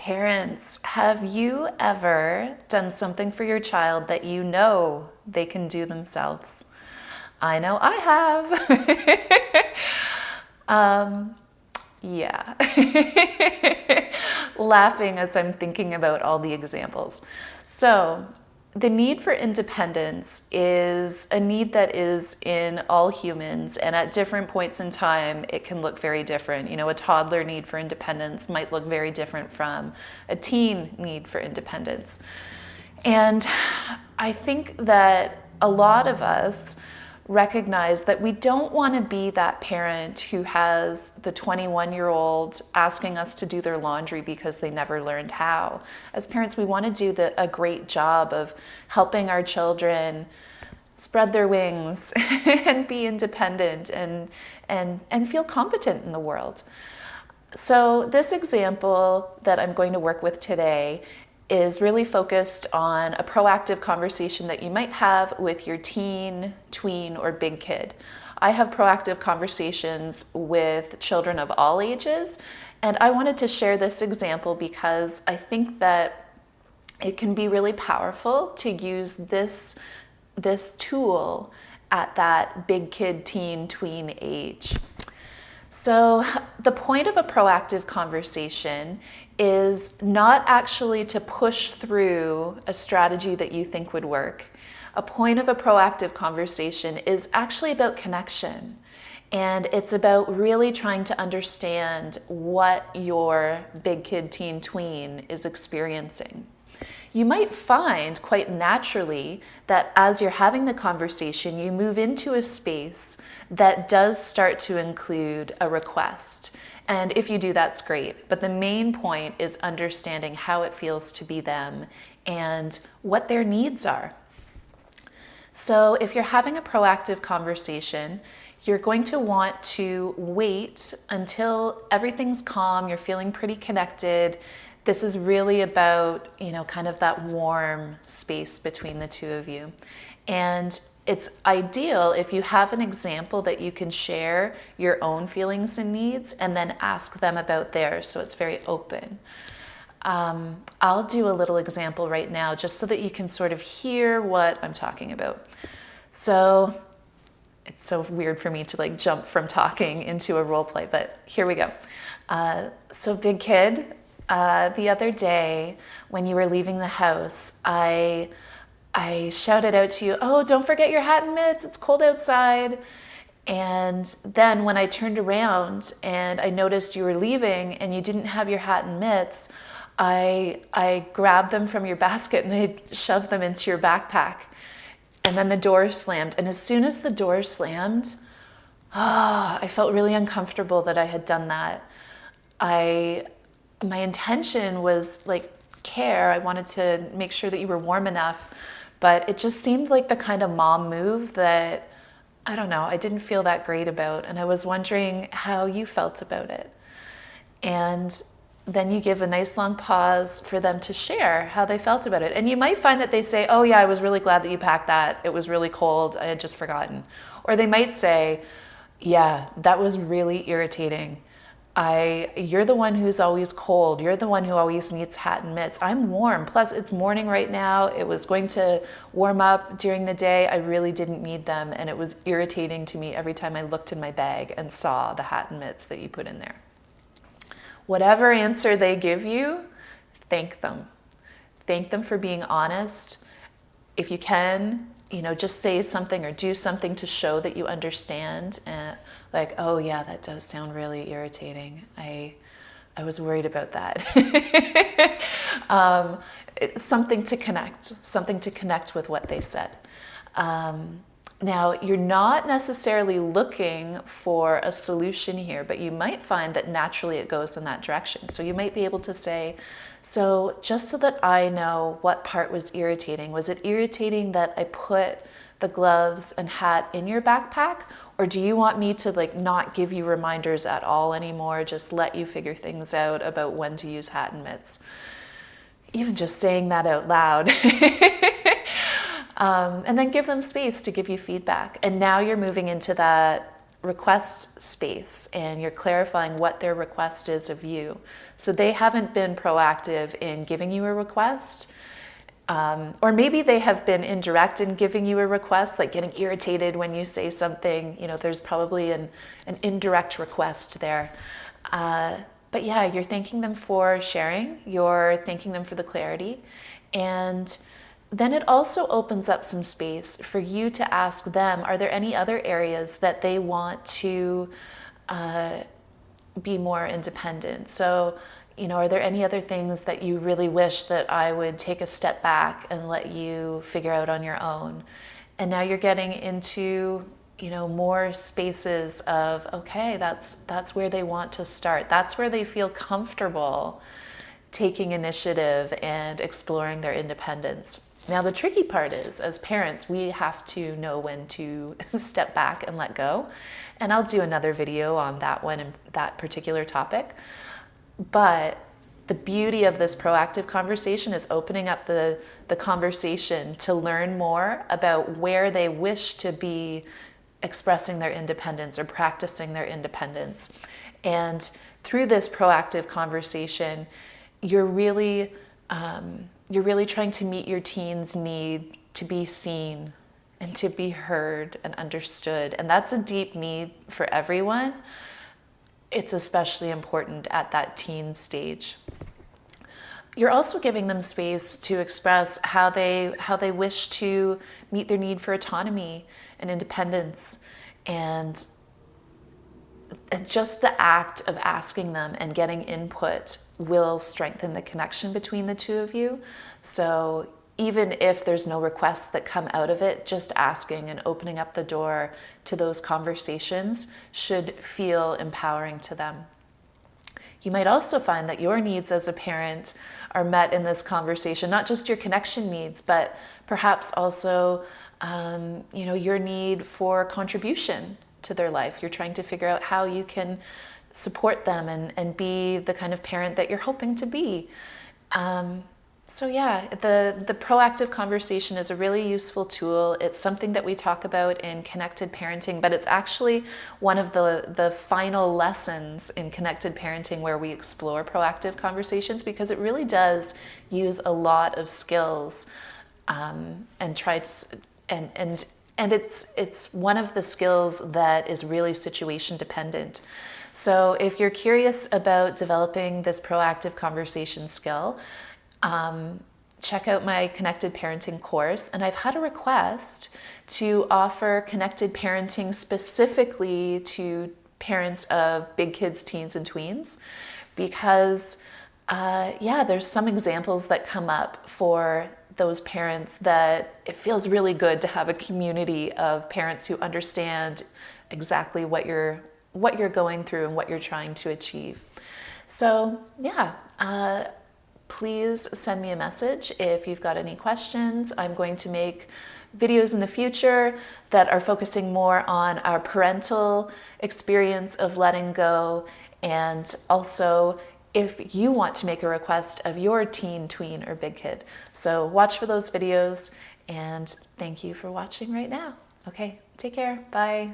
Parents, have you ever done something for your child that you know they can do themselves? I know I have. Yeah. Laughing as I'm thinking about all the examples. So, the need for independence is a need that is in all humans, and at different points in time, it can look very different. You know, a toddler need for independence might look very different from a teen need for independence. And I think that a lot of us recognize that we don't want to be that parent who has the 21-year-old asking us to do their laundry because they never learned how. As parents, we want to do a great job of helping our children spread their wings and be independent and feel competent in the world. So this example that I'm going to work with today is really focused on a proactive conversation that you might have with your teen, tween, or big kid. I have proactive conversations with children of all ages, and I wanted to share this example because I think that it can be really powerful to use this tool at that big kid, teen, tween age. So the point of a proactive conversation is not actually to push through a strategy that you think would work. A point of a proactive conversation is actually about connection. And it's about really trying to understand what your big kid, teen, tween is experiencing. You might find quite naturally that as you're having the conversation, you move into a space that does start to include a request. And if you do, that's great. But the main point is understanding how it feels to be them and what their needs are. So if you're having a proactive conversation, you're going to want to wait until everything's calm, you're feeling pretty connected. This is really about, kind of that warm space between the two of you. And it's ideal if you have an example that you can share your own feelings and needs and then ask them about theirs, so it's very open. I'll do a little example right now just so that you can sort of hear what I'm talking about. So it's so weird for me to jump from talking into a role play, but here we go. So big kid, the other day when you were leaving the house, I shouted out to you, "Oh, don't forget your hat and mitts, it's cold outside." And then when I turned around and I noticed you were leaving and you didn't have your hat and mitts, I grabbed them from your basket and I shoved them into your backpack. And then the door slammed. And as soon as the door slammed, I felt really uncomfortable that I had done that. My intention was care. I wanted to make sure that you were warm enough, but it just seemed like the kind of mom move that, I don't know, I didn't feel that great about. And I was wondering how you felt about it. And then you give a nice long pause for them to share how they felt about it. And you might find that they say, "Oh yeah, I was really glad that you packed that. It was really cold. I had just forgotten." Or they might say, "Yeah, that was really irritating. You're the one who's always cold. You're the one who always needs hat and mitts. I'm warm. Plus it's morning right now. It was going to warm up during the day. I really didn't need them. And it was irritating to me every time I looked in my bag and saw the hat and mitts that you put in there." Whatever answer they give you, thank them. Thank them for being honest. If you can, just say something or do something to show that you understand. "Oh yeah, that does sound really irritating. I was worried about that." Something to connect with what they said. Now, you're not necessarily looking for a solution here, but you might find that naturally it goes in that direction. So you might be able to say, "So just so that I know what part was irritating, was it irritating that I put the gloves and hat in your backpack? Or do you want me to not give you reminders at all anymore, just let you figure things out about when to use hat and mitts?" Even just saying that out loud. And then give them space to give you feedback. And now you're moving into that request space and you're clarifying what their request is of you. So they haven't been proactive in giving you a request, or maybe they have been indirect in giving you a request, like getting irritated when you say something. You know, there's probably an indirect request there. But yeah, you're thanking them for sharing, you're thanking them for the clarity, and then it also opens up some space for you to ask them, are there any other areas that they want to be more independent? So, you know, are there any other things that you really wish that I would take a step back and let you figure out on your own? And now you're getting into, you know, more spaces of, okay, that's where they want to start. That's where they feel comfortable taking initiative and exploring their independence. Now, the tricky part is, as parents, we have to know when to step back and let go. And I'll do another video on that one and that particular topic. But the beauty of this proactive conversation is opening up the conversation to learn more about where they wish to be expressing their independence or practicing their independence. And through this proactive conversation, you're really trying to meet your teen's need to be seen and to be heard and understood. And that's a deep need for everyone. It's especially important at that teen stage. You're also giving them space to express how they wish to meet their need for autonomy and independence. And just the act of asking them and getting input will strengthen the connection between the two of you. So even if there's no requests that come out of it, just asking and opening up the door to those conversations should feel empowering to them. You might also find that your needs as a parent are met in this conversation, not just your connection needs, but perhaps also your need for contribution to their life. You're trying to figure out how you can support them and be the kind of parent that you're hoping to be. So yeah, the proactive conversation is a really useful tool. It's something that we talk about in connected parenting, but it's actually one of the final lessons in connected parenting where we explore proactive conversations, because it really does use a lot of skills and it's one of the skills that is really situation dependent. So if you're curious about developing this proactive conversation skill, check out my Connected Parenting course. And I've had a request to offer Connected Parenting specifically to parents of big kids, teens, and tweens, because there's some examples that come up for those parents that it feels really good to have a community of parents who understand exactly what you're going through and what you're trying to achieve. So please send me a message if you've got any questions. I'm going to make videos in the future that are focusing more on our parental experience of letting go, and also if you want to make a request of your teen, tween, or big kid. So watch for those videos, and thank you for watching right now. Okay, take care. Bye.